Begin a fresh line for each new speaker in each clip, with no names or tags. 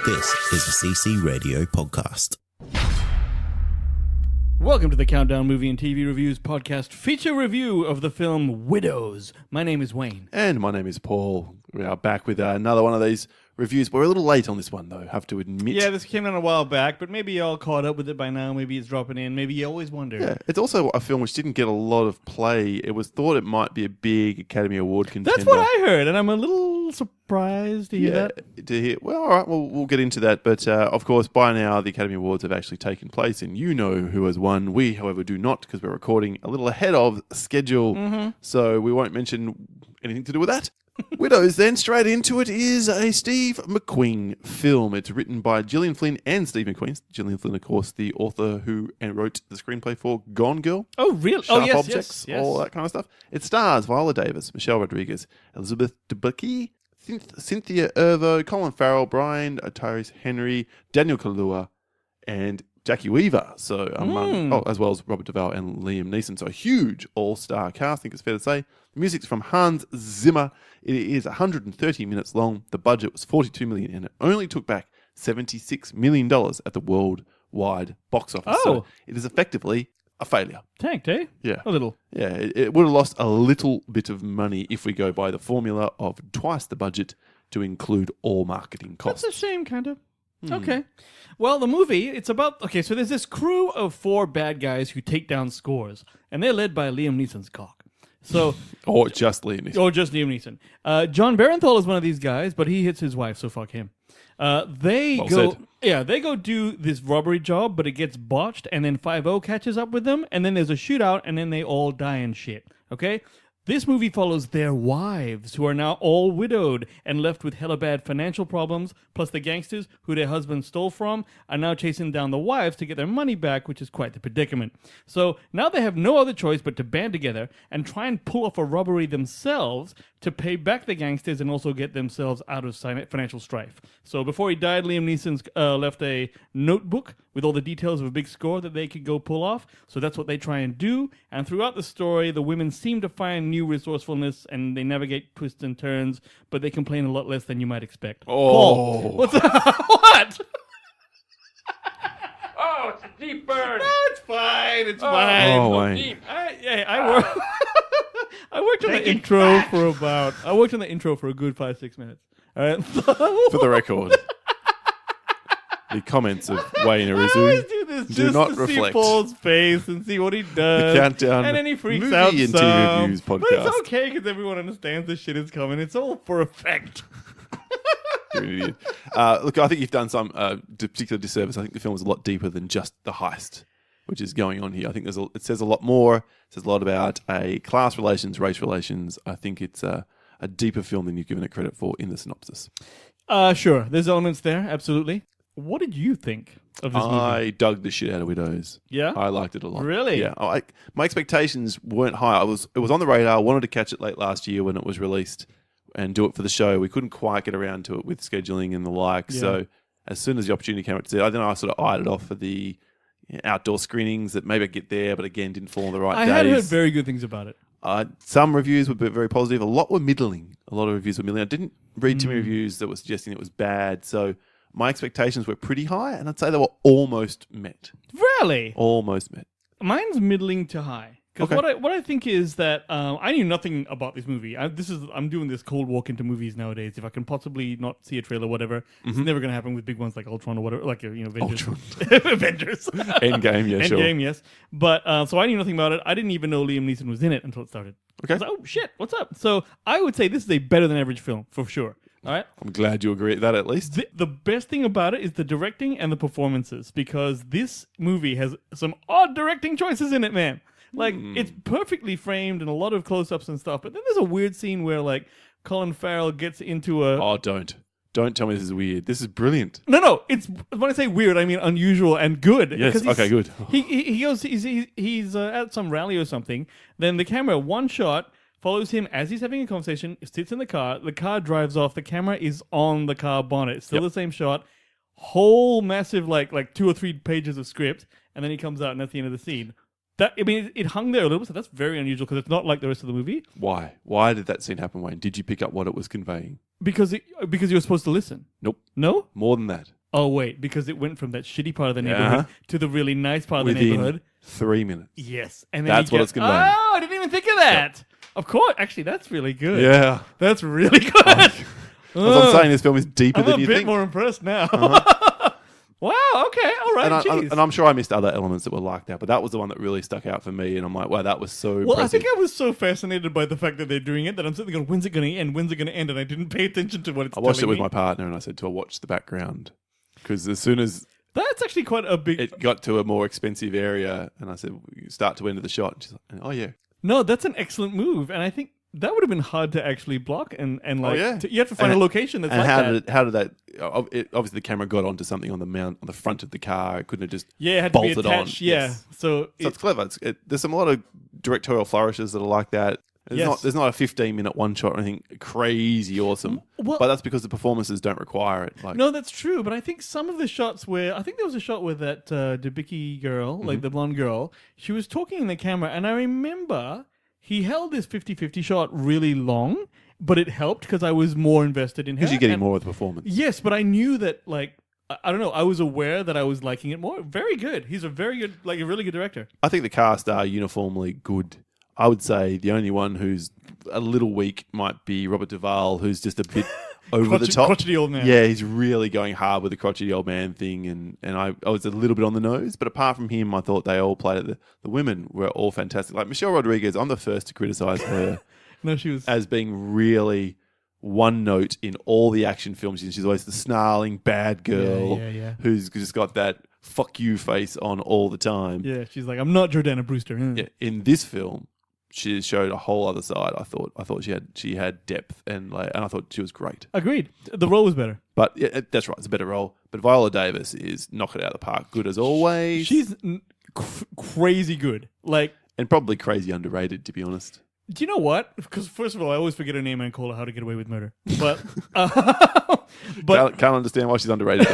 This is a CC Radio podcast.
Welcome to the Countdown Movie and TV Reviews podcast feature review of the film Widows. My name is Wayne.
And my name is Paul. We are back with another one of these reviews. We're a little late on this one, though, have to admit.
Yeah, this came out a while back, but maybe y'all caught up with it by now. Maybe it's dropping in. Maybe you always wonder.
Yeah, it's also a film which didn't get a lot of play. It was thought it might be a big Academy Award contender.
That's what I heard, and I'm a little surprised to hear that.
Well, all right, we'll get into that. But, of course, by now, the Academy Awards have actually taken place, and you know who has won. We, however, do not, because we're recording a little ahead of schedule. Mm-hmm. So we won't mention anything to do with that. Widows, then, straight into it, is a Steve McQueen film. It's written by Gillian Flynn and Steve McQueen. Gillian Flynn, of course, the author who wrote the screenplay for Gone Girl.
Oh, really?
Sharp Objects, all that kind of stuff. It stars Viola Davis, Michelle Rodriguez, Elizabeth Debicki, Cynthia Erivo, Colin Farrell, Brian Tyrese Henry, Daniel Kaluuya, and Jackie Weaver. So as well as Robert Duvall and Liam Neeson. So a huge all-star cast, I think it's fair to say. The music's from Hans Zimmer. It is 130 minutes long. The budget was $42 million, and it only took back $76 million at the worldwide box office.
Oh.
So it is effectively a failure.
Tanked, eh?
Yeah.
A little.
Yeah, it would have lost a little bit of money if we go by the formula of twice the budget to include all marketing costs.
That's a shame, kind of. Okay. Well, the movie, it's about... Okay, so there's this crew of 4 bad guys who take down scores, and they're led by Liam Neeson's cock. So...
Or just Liam Neeson.
Or just Liam Neeson. John Barenthal is one of these guys, but he hits his wife, so fuck him. They go do this robbery job, but it gets botched, and then 5-0 catches up with them, and then there's a shootout, and then they all die and shit. Okay? This movie follows their wives, who are now all widowed and left with hella bad financial problems, plus the gangsters, who their husbands stole from, are now chasing down the wives to get their money back, which is quite the predicament. So now they have no other choice but to band together and try and pull off a robbery themselves to pay back the gangsters and also get themselves out of financial strife. So before he died, Liam Neeson left a notebook with all the details of a big score that they could go pull off. So that's what they try and do. And throughout the story, the women seem to find new resourcefulness and they navigate twists and turns, but they complain a lot less than you might expect.
Oh.
Paul, what's up? What?
Oh, it's a deep burn.
No, it's fine. It's fine.
Oh,
So
Wayne.
deep.
I work. I worked on the intro for about. I worked on the intro for a good 5-6 minutes. All right.
For the record, the comments of Wayne
I always
Arizu
do this
do
just
not
to
reflect
see Paul's face and see what he does.
the Countdown
and then he freaks
Movie
out
and
some.
TV Reviews podcast.
But it's okay because everyone understands this shit is coming. It's all for effect.
You're an idiot. Look, I think you've done some particular disservice. I think the film is a lot deeper than just the heist, which is going on here. I think it says a lot more. It says a lot about class relations, race relations. I think it's a deeper film than you've given it credit for in the synopsis.
Sure. There's elements there. Absolutely. What did you think of this movie?
I dug the shit out of Widows.
Yeah?
I liked it a lot.
Really?
Yeah. My expectations weren't high. It was on the radar. I wanted to catch it late last year when it was released and do it for the show. We couldn't quite get around to it with scheduling and the like.
Yeah.
So as soon as the opportunity came up to see it, I sort of eyed it off for the outdoor screenings that maybe I'd get there, but again, didn't fall on the right days.
I had heard very good things about it.
Some reviews were very positive. A lot were middling. A lot of reviews were middling. I didn't read too many reviews that were suggesting it was bad. So my expectations were pretty high, and I'd say they were almost met.
Really?
Almost met.
Mine's middling to high. Because what I think is that I knew nothing about this movie. I'm doing this cold walk into movies nowadays. If I can possibly not see a trailer, whatever, it's never going to happen with big ones like Ultron or whatever, like Avengers. Avengers.
Endgame, yeah, sure.
Endgame, yes. But so I knew nothing about it. I didn't even know Liam Neeson was in it until it started.
Okay.
I was like, oh shit, what's up? So I would say this is a better than average film for sure. All right.
I'm glad you agree with that at least.
The best thing about it is the directing and the performances, because this movie has some odd directing choices in it, man. Like, it's perfectly framed and a lot of close-ups and stuff, but then there's a weird scene where, like, Colin Farrell gets into a...
Oh, don't tell me this is weird. This is brilliant.
No, it's... When I say weird, I mean unusual and good.
Yes, okay, good.
He goes... He's at some rally or something, then the camera, one shot... follows him as he's having a conversation, sits in the car drives off, the camera is on the car bonnet, still the same shot, whole massive like 2 or 3 pages of script, and then he comes out and that's the end of the scene. It hung there a little bit, so that's very unusual because it's not like the rest of the movie.
Why? Why did that scene happen, Wayne? Did you pick up what it was conveying?
Because you were supposed to listen.
Nope.
No?
More than that.
Oh, wait, because it went from that shitty part of the neighborhood to the really nice part of the
Within
neighborhood.
3 minutes.
Yes. And then
That's what it's conveying.
Oh, I didn't even think of that. Of course. Actually, that's really good.
Yeah.
That's really good.
As I'm saying, this film is deeper
I'm
than
a
you
bit
think.
more impressed now. Wow, okay, all right,
And I'm sure I missed other elements that were like that, but that was the one that really stuck out for me. And I'm like, wow, that was so
Well,
impressive.
I think I was so fascinated by the fact that they're doing it that I'm sitting there going, when's it going to end? When's it going to end? And I didn't pay attention to what it's
I watched it
telling
with
me.
my partner and I said to her, watch the background. Because as soon as
That's actually quite a big...
it got to a more expensive area and I said, start to end of the shot. And she's like, oh, yeah.
No, that's an excellent move. And I think that would have been hard to actually block. And like,
yeah.
you have to find a location that's
And
like that.
how did that... Obviously, the camera got onto something on the front of the car. It couldn't have just
Yeah, it had to be
bolted
attached.
on.
Yeah.
Yes.
So
It's clever. There's a lot of directorial flourishes that are like that. There's not a 15-minute one shot or anything crazy awesome.
Well-
but that's because the performances don't require it. Like,
No, that's true. But I think some of the shots where I think there was a shot where that Debicki girl, like the blonde girl, she was talking in the camera, and I remember he held this 50-50 shot really long, but it helped because I was more invested in her.
because you're getting
And-
more of the performance.
Yes, but I knew that I don't know. I was aware that I was liking it more. Very good. He's a very good, like a really good director.
I think the cast are uniformly good. I would say the only one who's a little weak might be Robert Duvall, who's just a bit over the top.
Crotchety old man.
Yeah, he's really going hard with the crotchety old man thing, and I was a little bit on the nose. But apart from him, I thought they all played it. The women were all fantastic. Like Michelle Rodriguez, I'm the first to criticize her
No, she was.
as being really one note in all the action films. She's always the snarling bad girl
Yeah.
who's just got that fuck you face on all the time.
Yeah, she's like, I'm not Jordana Brewster.
Yeah, in this film, she showed a whole other side. I thought she had depth and I thought she was great.
Agreed. The role was better.
But yeah, that's right, it's a better role. But Viola Davis is knock it out of the park, good as always.
She's crazy good. Like,
and probably crazy underrated, to be honest.
do you know what? Because first of all, I always forget her name and call her How to Get Away with Murder. But,
Can't understand why she's underrated.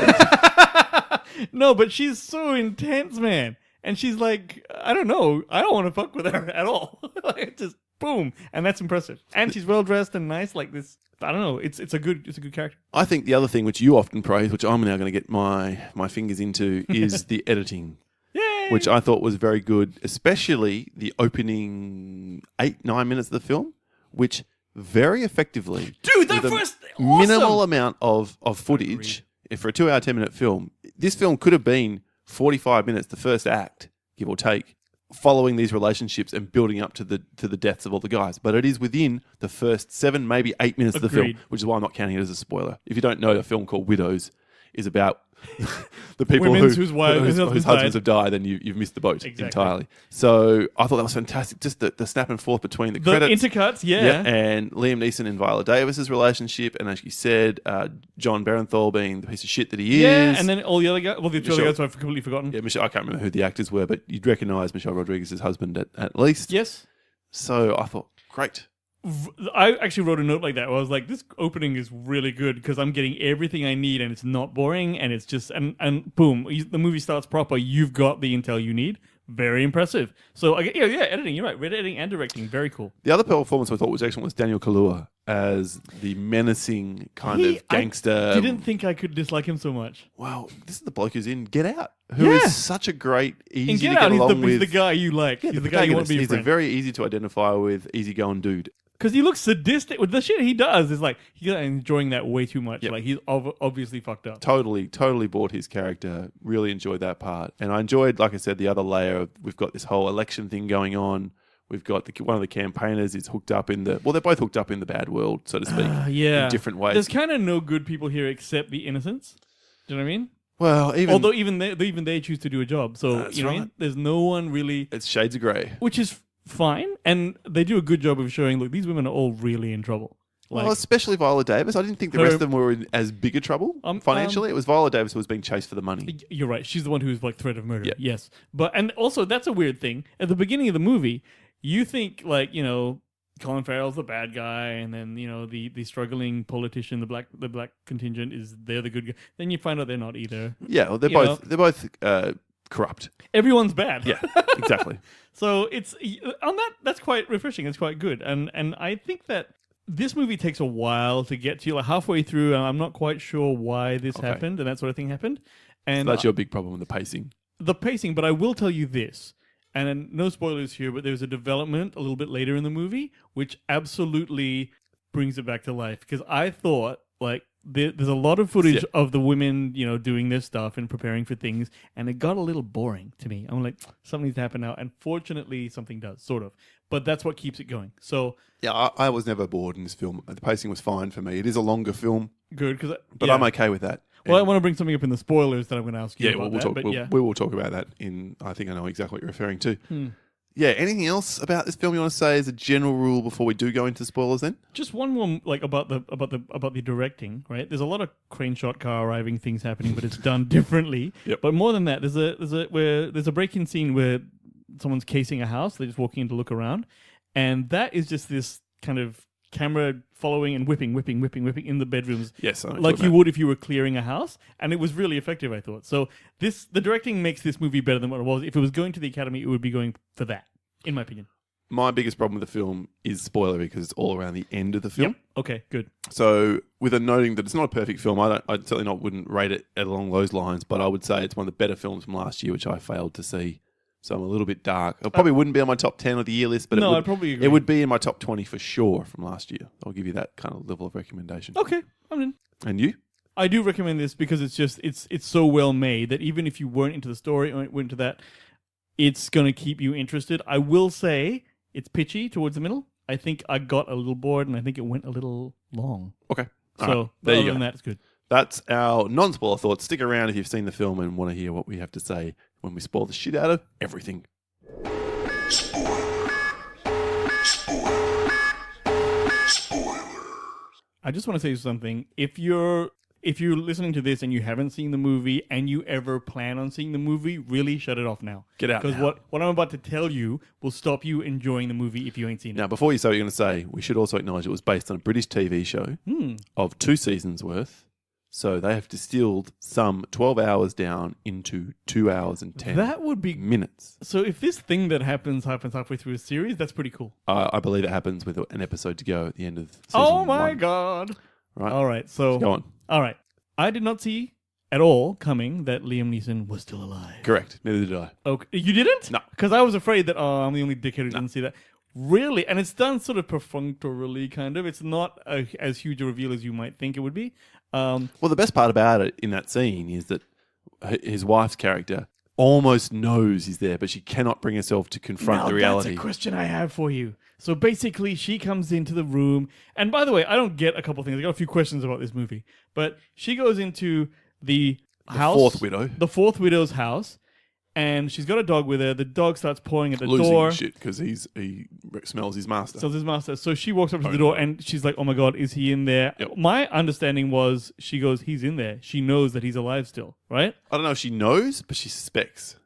no, but she's so intense, man. And she's like, I don't know. I don't want to fuck with her at all. Like, just boom. And that's impressive. And she's well dressed and nice like this. I don't know. It's a good character.
I think the other thing which you often praise, which I'm now going to get my fingers into, is the editing.
Yay!
Which I thought was very good, especially the opening 8-9 minutes of the film, which very effectively,
Dude, that
with a
first awesome.
minimal amount of footage for a 2-hour 10-minute film. This film could have been 45 minutes, the first act, give or take, following these relationships and building up to the deaths of all the guys. But it is within the first 7, maybe 8 minutes of the film,
Agreed.
which is why I'm not counting it as a spoiler. If you don't know, a film called Widows is about the people
Women's
whose
husbands
husbands have died, then you've missed the boat
Exactly.
entirely. So I thought that was fantastic. Just the snap and forth between the
The
credits.
intercuts, yeah.
And Liam Neeson and Viola Davis's relationship, and as you said, John Barenthal being the piece of shit that he
Yeah,
is.
and then all the other guys. Well, the two other
Michelle-
guys I've completely forgotten.
Yeah, Michelle, I can't remember who the actors were, but you'd recognise Michelle Rodriguez's husband at least.
Yes.
So I thought, great.
I actually wrote a note like that where I was like, this opening is really good because I'm getting everything I need and it's not boring and it's just, and boom, the movie starts proper. You've got the intel you need. Very impressive. So, editing, you're right. Editing and directing, very cool.
The other performance I thought was excellent was Daniel Kaluuya as the menacing kind of gangster.
I didn't think I could dislike him so much.
Wow, this is the bloke who's in Get Out, who is
Yeah.
such a great,
In
easy
Get
to get
Out, he's
along with.
he's the guy you like.
Yeah,
he's the guy you want to be your
He's a
friend.
very easy to identify with, easygoing dude.
Because he looks sadistic. With the shit he does is like, he's enjoying that way too much.
Yep.
Like, he's obviously fucked up.
Totally bought his character. Really enjoyed that part. And I enjoyed, like I said, the other layer of, we've got this whole election thing going on. We've got one of the campaigners is hooked up in they're both hooked up in the bad world, so to speak,
Yeah.
in different ways.
There's kind of no good people here except the innocents. Do you know what I mean?
Well,
Although even they choose to do a job. So,
That's
you know what I mean?
right.
There's no one really...
it's shades of grey.
Which is fine. And they do a good job of showing, look, these women are all really in trouble. Like,
Well, especially Viola Davis. I didn't think the
Her-
rest of them were in as big a trouble financially. It was Viola Davis who was being chased for the money.
you're right. She's the one who's like threat of murder.
Yeah.
Yes. And also, that's a weird thing. At the beginning of the movie, you think, like, Colin Farrell's the bad guy, and then, the struggling politician, the black contingent, they're the good guy. Then you find out they're not either.
Yeah, well, they're both corrupt.
Everyone's bad.
Yeah, exactly.
So it's on that's quite refreshing. It's quite good, and I think that this movie takes a while to get to. Like halfway through, and I'm not quite sure why this happened and that sort of thing happened. And
So that's your big problem with the pacing.
The pacing, but I will tell you this, and no spoilers here, but there's a development a little bit later in the movie which absolutely brings it back to life. Because I thought, like, there's a lot of footage of the women, doing this stuff and preparing for things, and it got a little boring to me. I'm like, something needs to happen now, and fortunately, something does, sort of. But that's what keeps it going. So
yeah, I was never bored in this film. The pacing was fine for me. It is a longer film,
good,
but I'm okay with that.
Well, I want to bring something up in the spoilers that I'm going to ask you about.
We will talk about that I think I know exactly what you're referring to. Yeah, anything else about this film you want to say as a general rule before we do go into spoilers then?
Just one more, like, about the directing, right? There's a lot of crane shot, car arriving things happening, but it's done differently.
Yep.
But more than that, there's a break-in scene where someone's casing a house. They're just walking in to look around, and that is just this kind of camera following and whipping in the bedrooms.
Yes,
like you would if you were clearing a house, and it was really effective, I thought. So the directing makes this movie better than what it was. If it was going to the Academy, it would be going for that, in my opinion. My
biggest problem with the film is spoilery because it's all around the end of the film.
Yep. Okay, good.
So, with a noting that it's not a perfect film, I certainly wouldn't rate it along those lines, but I would say it's one of the better films from last year, which I failed to see. So I'm a little bit dark. It probably wouldn't be on my top 10 of the year list, but
I'd probably agree.
It would be in my top 20 for sure from last year. I'll give you that kind of level of recommendation.
Okay, I'm in.
And you?
I do recommend this because it's so well made that even if you weren't into the story or weren't into that, it's going to keep you interested. I will say it's pitchy towards the middle. I think I got a little bored and I think it went a little long.
Okay.
So other than that, it's good.
That's our non-spoiler thoughts. Stick around if you've seen the film and want to hear what we have to say when we spoil the shit out of everything.
I just want to say something. If you're listening to this and you haven't seen the movie and you ever plan on seeing the movie, really shut it off now.
Get out.
Because what I'm about to tell you will stop you enjoying the movie if you ain't seen it.
Now, before you say what you're going to say, we should also acknowledge it was based on a British TV show of 2 seasons worth. So they have distilled some 12 hours down into 2 hours and 10 minutes.
So if this thing that happens halfway through a series, that's pretty cool.
I believe it happens with an episode to go at the end of season
Oh my
1.
God.
Right.
All right. So
go on.
All right. I did not see at all coming that Liam Neeson was still alive.
Correct. Neither did I.
Okay. You didn't?
No.
Because I was afraid that, I'm the only dickhead who didn't see that. Really? And it's done sort of perfunctorily, kind of. It's not as huge a reveal as you might think it would be.
Well, the best part about it in that scene is that his wife's character almost knows he's there, but she cannot bring herself to confront the reality.
That's a question I have for you. So basically, she comes into the room, and by the way, I don't get a couple things. I got a few questions about this movie, but she goes into the house, the fourth widow's house, and she's got a dog with her. The dog starts pawing at the door.
Losing shit because he smells his master.
So she walks up to the door and she's like, "Oh my God, is he in there?"
Yep.
My understanding was she goes, "He's in there." She knows that he's alive still, right?
I don't know if she knows, but she suspects.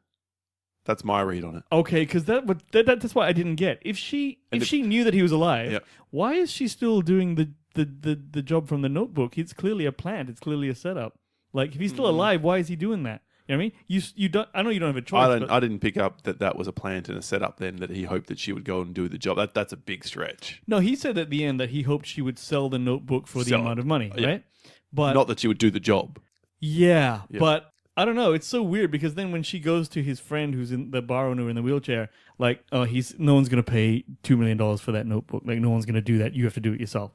That's my read on it.
Okay, because that's what I didn't get. If she knew that he was alive, why is she still doing the job from the Notebook? It's clearly a plant. It's clearly a setup. Like, if he's still alive, why is he doing that? You know what I mean? You don't. I know you don't have a choice.
I didn't pick up that was a plant and a setup. Then that he hoped that she would go and do the job. That's a big stretch.
No, he said at the end that he hoped she would sell the Notebook for the amount of money, right? But
not that she would do the job.
Yeah, but I don't know. It's so weird because then when she goes to his friend who's in the bar owner in the wheelchair, like, no one's gonna pay $2 million for that notebook. Like, no one's gonna do that. You have to do it yourself.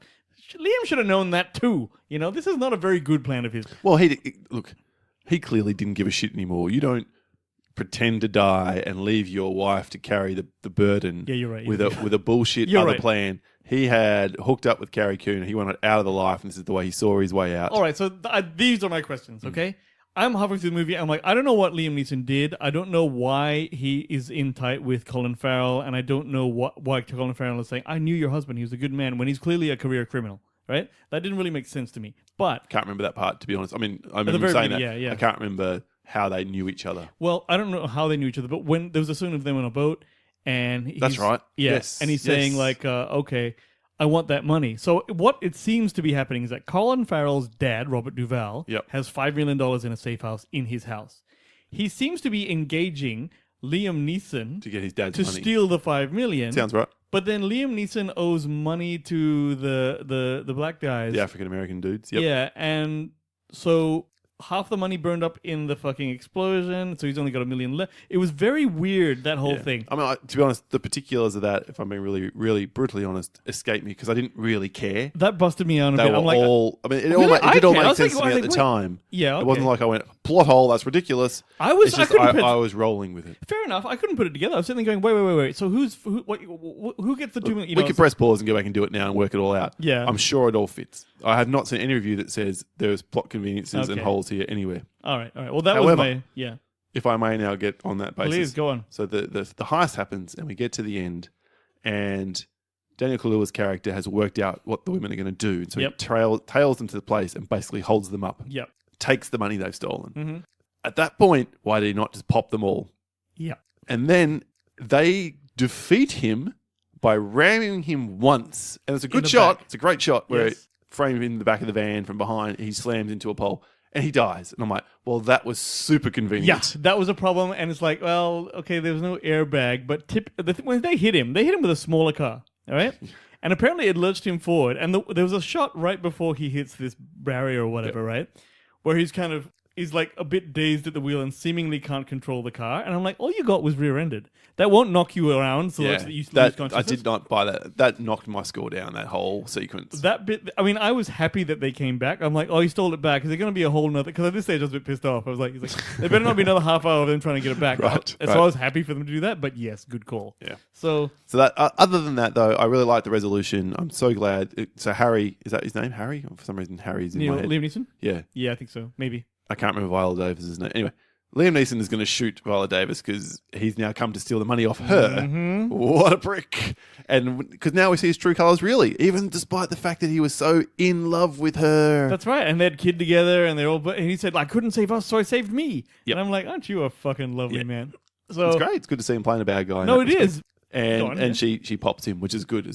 Liam should have known that too. You know, this is not a very good plan of his.
Well, he clearly didn't give a shit anymore. You don't pretend to die and leave your wife to carry the burden.
Yeah, you're right.
With a bullshit plan. He had hooked up with Carrie Coon. He went out of the life, and this is the way he saw his way out.
All right, so these are my questions, okay? I'm halfway through the movie. I'm like, I don't know what Liam Neeson did. I don't know why he is in tight with Colin Farrell, and I don't know why Colin Farrell is saying, "I knew your husband. He was a good man," when he's clearly a career criminal, right? That didn't really make sense to me. But
can't remember that part, to be honest. I mean, I remember saying that.
Yeah.
I can't remember how they knew each other.
Well, I don't know how they knew each other, but when there was a scene of them on a boat, and
that's right.
Yes, and he's saying like, "Okay, I want that money." So what it seems to be happening is that Colin Farrell's dad, Robert Duvall, has $5 million in a safe house in his house. He seems to be engaging Liam Neeson
to get his dad's
to
money.
steal the $5 million.
Sounds right.
But then Liam Neeson owes money to the black guys.
The African American dudes. Yep.
Yeah, and so half the money burned up in the fucking explosion, so he's only got $1 million left. It was very weird, that whole thing.
I mean, to be honest, the particulars of that, if I'm being really, really brutally honest, escaped me because I didn't really care.
That busted me out a
They
bit.
were
I'm like,
all. I mean, it
Really?
did all
I
make
was
sense
thinking,
to me at the time.
Yeah,
It wasn't
okay.
like I went plot hole. That's ridiculous.
I was.
It's just
I couldn't.
I was rolling with it.
Fair enough. I couldn't put it together. I was sitting there going, wait. So who gets the $2 million?
We could press pause and go back and do it now and work it all out.
Yeah.
I'm sure it all fits. I have not seen any review that says there's plot conveniences and
Okay.
holes here anywhere.
All right. Well, that
However,
was my
If I may now get on that basis.
Please go on.
So the heist happens and we get to the end and Daniel Kaluuya's character has worked out what the women are going to do. So
Yep.
he tails them to the place and basically holds them up.
Yep.
Takes the money they've stolen.
Mm-hmm.
At that point, why did he not just pop them all?
Yeah.
And then they defeat him by ramming him once. And it's a good
the
shot.
back.
It's a great shot where
Yes.
it framed in the back of the van from behind. He slams into a pole and he dies. And I'm like, well, that was super convenient.
Yeah, that was a problem, and it's like, well, okay, there was no airbag, but when they hit him with a smaller car, all right? And apparently it lurched him forward, and there was a shot right before he hits this barrier or whatever, right? Where he's like a bit dazed at the wheel and seemingly can't control the car, and I'm like, all you got was rear-ended. That won't knock you around, so that you lose consciousness.
I did not buy that. That knocked my score down, that whole sequence.
That bit, I mean, I was happy that they came back. I'm like, oh, you stole it back. Is there going to be a whole nother? Because at this stage, I was a bit pissed off. I was like, there better not be another half hour of them trying to get it back.
Right.
So I was happy for them to do that. But yes, good call.
Yeah.
So
that other than that, though, I really like the resolution. I'm so glad. So Harry, is that his name? Harry? For some reason, Harry's in my head.
Liam Neeson?
Yeah.
Yeah, I think so. Maybe.
I can't remember Viola Davis's name. Anyway, Liam Neeson is going to shoot Viola Davis because he's now come to steal the money off her.
Mm-hmm.
What a prick. And because now we see his true colours really, even despite the fact that he was so in love with her.
That's right. And they had a kid together, and and he said, I couldn't save us, so I saved me.
Yep.
And I'm like, aren't you a fucking lovely man? So
It's great. It's good to see him playing a bad guy.
No, it is.
And she pops him, which is good.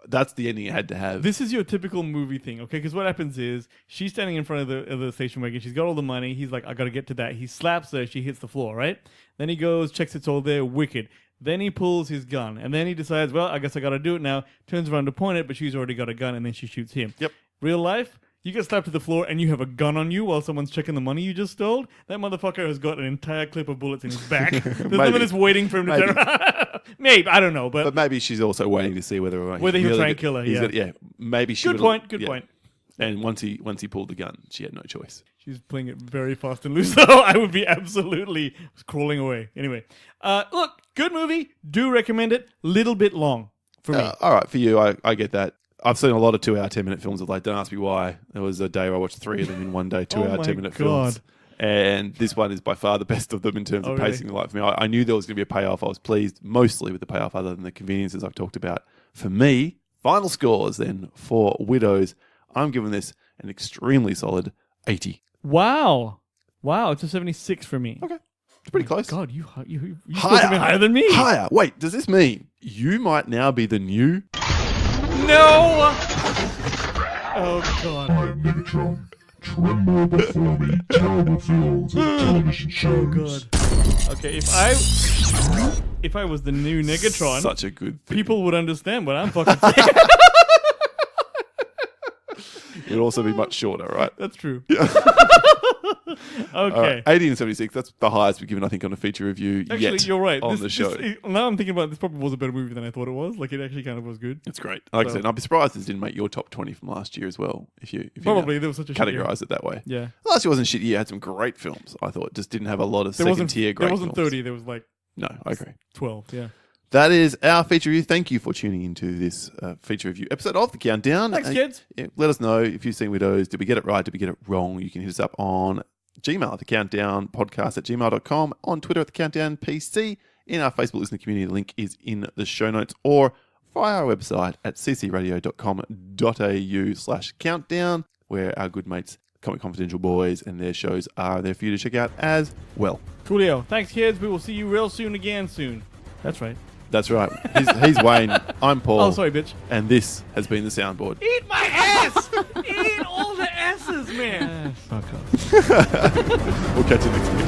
That's the ending it had to have.
This is your typical movie thing, okay? Because what happens is she's standing in front of the station wagon. She's got all the money. He's like, I got to get to that. He slaps her. She hits the floor, right? Then he goes, checks it's all there. Wicked. Then he pulls his gun. And then he decides, well, I guess I got to do it now. Turns around to point it, but she's already got a gun. And then she shoots him.
Yep.
Real life, you get slapped to the floor and you have a gun on you while someone's checking the money you just stole. That motherfucker has got an entire clip of bullets in his back. There's no one that's waiting for him to turn around. Maybe. I don't know. But
maybe she's also waiting to see whether
he'll try and kill her. Yeah.
Maybe she
Good point. Good point.
And once he pulled the gun, she had no choice.
She's playing it very fast and loose, though. I would be absolutely crawling away. Anyway, look, good movie. Do recommend it. Little bit long for me.
All right, for you, I get that. I've seen a lot of 2 hour, 10-minute films of late. Don't ask me why. There was a day where I watched 3 of them in one day, 2 hour, 10-minute films. And this one is by far the best of them in terms of pacing the light for me. I knew there was going to be a payoff. I was pleased mostly with the payoff other than the conveniences I've talked about. For me, final scores then for Widows. I'm giving this an extremely solid 80.
Wow, it's a 76 for me.
Okay. It's pretty close.
God, you higher than me.
Higher. Wait, does this mean you might now be the new...
No! Oh, God.
I'm Megatron. Tremble before me, terrible films of television shows.
Oh, God. Okay, if I was the new Negatron,
Such a good thing.
people would understand what I'm fucking saying.
It would also be much shorter, right?
That's true.
Yeah.
Okay.
80 and 76, that's the highest we've given, I think, on a feature review
Actually,
yet
you're right.
on the show.
Now I'm thinking about it, this probably was a better movie than I thought it was. Like, it actually kind of was good.
It's great. Like I said, I'd be surprised this didn't make your top 20 from last year as well, if you
Probably, there was such a shit year.
categorize it that way.
Yeah.
Last year wasn't shit year, it had some great films, I thought. Just didn't have a lot of second-tier great
There wasn't
films.
30, there was like
No, I agree.
12, yeah.
That is our feature review. Thank you for tuning into this feature review episode of The Countdown.
Thanks, kids.
Yeah, let us know if you've seen Widows. Did we get it right? Did we get it wrong? You can hit us up on Gmail, The Countdown Podcast at gmail.com, on Twitter at The Countdown PC, in our Facebook listener community. The link is in the show notes, or via our website at ccradio.com.au/countdown, where our good mates, Comic Confidential boys, and their shows are there for you to check out as well.
Coolio. Thanks, kids. We will see you real soon again soon. That's right.
That's right. He's Wayne. I'm Paul.
Oh, sorry, bitch.
And this has been the soundboard.
Eat my ass! Eat all the asses, man! Fuck off.
We'll catch you next week.